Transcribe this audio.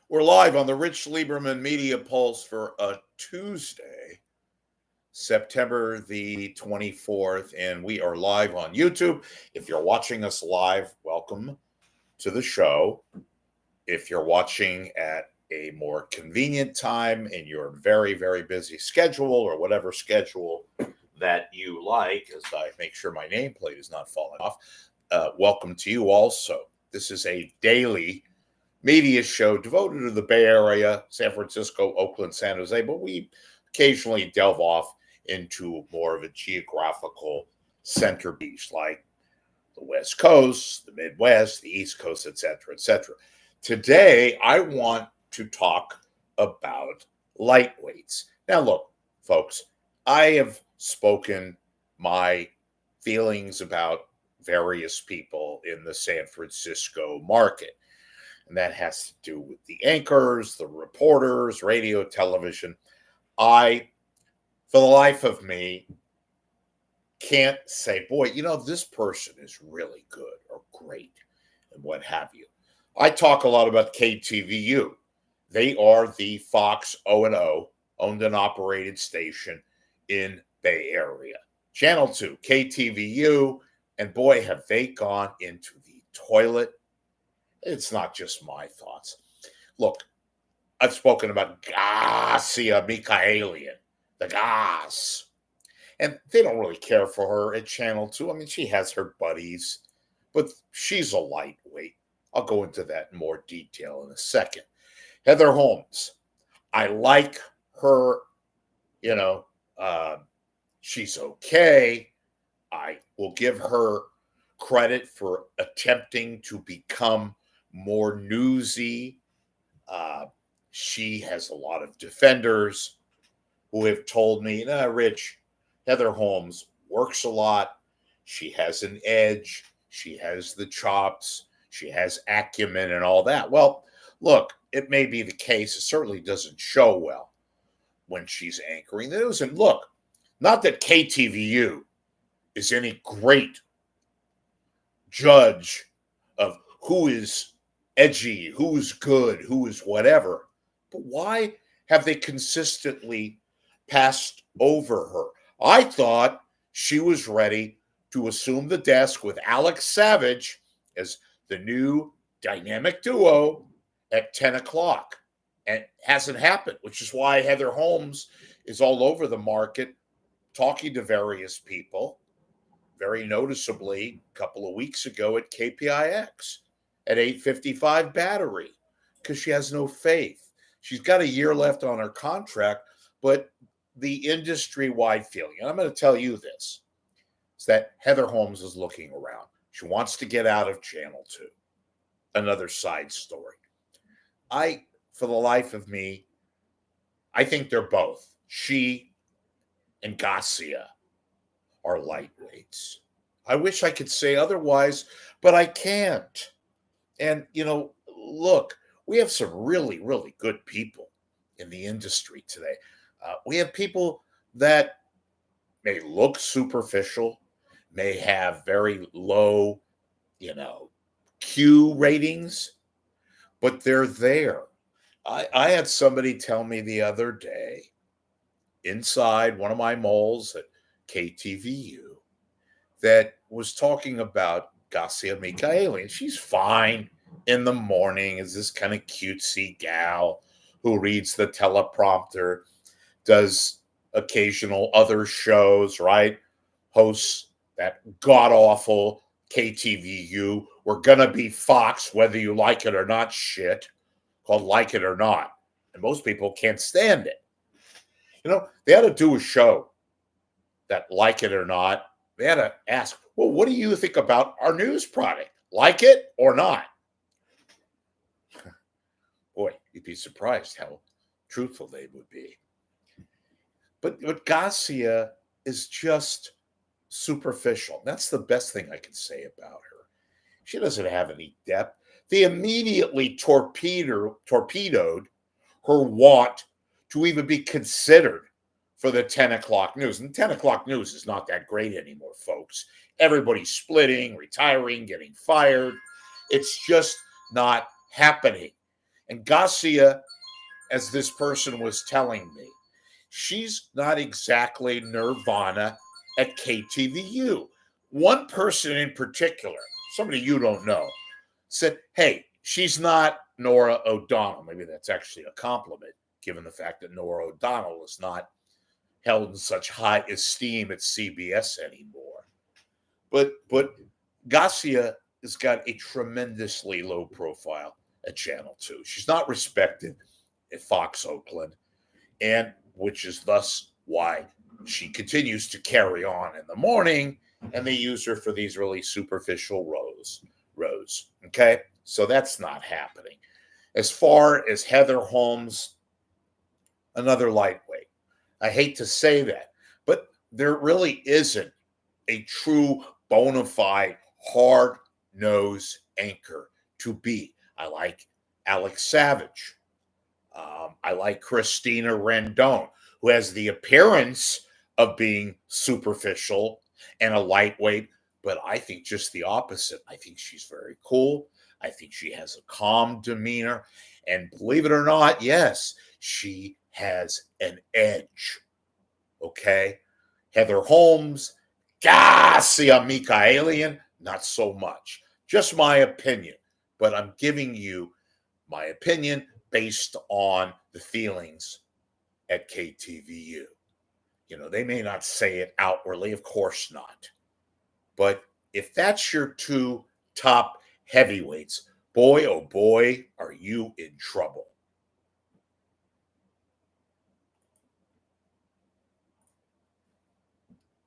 We're live on the Rich Lieberman Media Pulse for a Tuesday, September the 24th, and we are live on YouTube. If you're watching us live, welcome to the show. If you're watching at a more convenient time in your very, very busy schedule or whatever schedule that you like, as I make sure my nameplate is not falling off, welcome to you also. This is a daily media show devoted to the Bay Area, San Francisco, Oakland, San Jose, but we occasionally delve off into more of a geographical centerpiece like the West Coast, the Midwest, the East Coast, etc., etc. Today, I want to talk about lightweights. Now, look, folks, I have spoken my feelings about various people in the San Francisco market. And that has to do with the anchors, the reporters, radio, television. I, for the life of me, can't say, boy, this person is really good or great and what have you. I talk a lot about KTVU. They are the Fox O&O, owned and operated station in Bay Area. Channel 2, KTVU, and boy, have they gone into the toilet. It's not just my thoughts. Look, I've spoken about Gasia Michaelian, the Gas. And they don't really care for her at Channel 2. I mean, she has her buddies, but she's a lightweight. I'll go into that in more detail in a second. Heather Holmes, I like her, she's okay. I will give her credit for attempting to become more newsy. She has a lot of defenders who have told me, Rich, Heather Holmes works a lot. She has an edge. She has the chops. She has acumen and all that. Well, look, it may be the case. It certainly doesn't show well when she's anchoring the news. And look, not that KTVU is any great judge of who is edgy, who is good, who is whatever. But why have they consistently passed over her? I thought she was ready to assume the desk with Alex Savage as the new dynamic duo at 10 o'clock. And it hasn't happened, which is why Heather Holmes is all over the market talking to various people, very noticeably a couple of weeks ago at KPIX at 855 Battery, because she has no faith. She's got a year left on her contract, but the industry-wide feeling, and I'm going to tell you this, is that Heather Holmes is looking around. She wants to get out of Channel 2. Another side story. For the life of me, I think they're both. She and Gasia are lightweights. I wish I could say otherwise, but I can't. And, look, we have some really, really good people in the industry today. We have people that may look superficial, may have very low, Q ratings, but they're there. I had somebody tell me the other day inside one of my malls at KTVU that was talking about Gasia Michaeli, and she's fine in the morning as this kind of cutesy gal who reads the teleprompter, does occasional other shows, right? Hosts that god-awful KTVU, we're going to be Fox, whether you like it or not shit, called Like It or Not. And most people can't stand it. They had to do a show that, like it or not, they had to ask, well, what do you think about our news product? Like it or not? Boy, you'd be surprised how truthful they would be. But Gasia is just superficial. That's the best thing I can say about her. She doesn't have any depth. They immediately torpedoed her want to even be considered for the 10 o'clock news. And 10 o'clock news is not that great anymore, folks. Everybody's splitting, retiring, getting fired. It's just not happening. And Gasia, as this person was telling me, she's not exactly Nirvana at KTVU. One person in particular, somebody you don't know, said, hey, she's not Nora O'Donnell. Maybe that's actually a compliment, given the fact that Nora O'Donnell is not held in such high esteem at CBS anymore. But Gasia has got a tremendously low profile at Channel 2. She's not respected at Fox Oakland, and which is thus why she continues to carry on in the morning, and they use her for these really superficial rows. Okay, so that's not happening. As far as Heather Holmes, another lightweight. I hate to say that, but there really isn't a true bona fide hard-nosed anchor to be. I like Alex Savage. I like Christina Rendon, who has the appearance of being superficial and a lightweight, but I think just the opposite. I think she's very cool. I think she has a calm demeanor. And believe it or not, yes, she has an edge. Okay? Heather Holmes, Gasia Mikaelian, not so much. Just my opinion. But I'm giving you my opinion based on the feelings at KTVU. You know, they may not say it outwardly, of course not. But if that's your two top heavyweights, boy, oh boy, are you in trouble.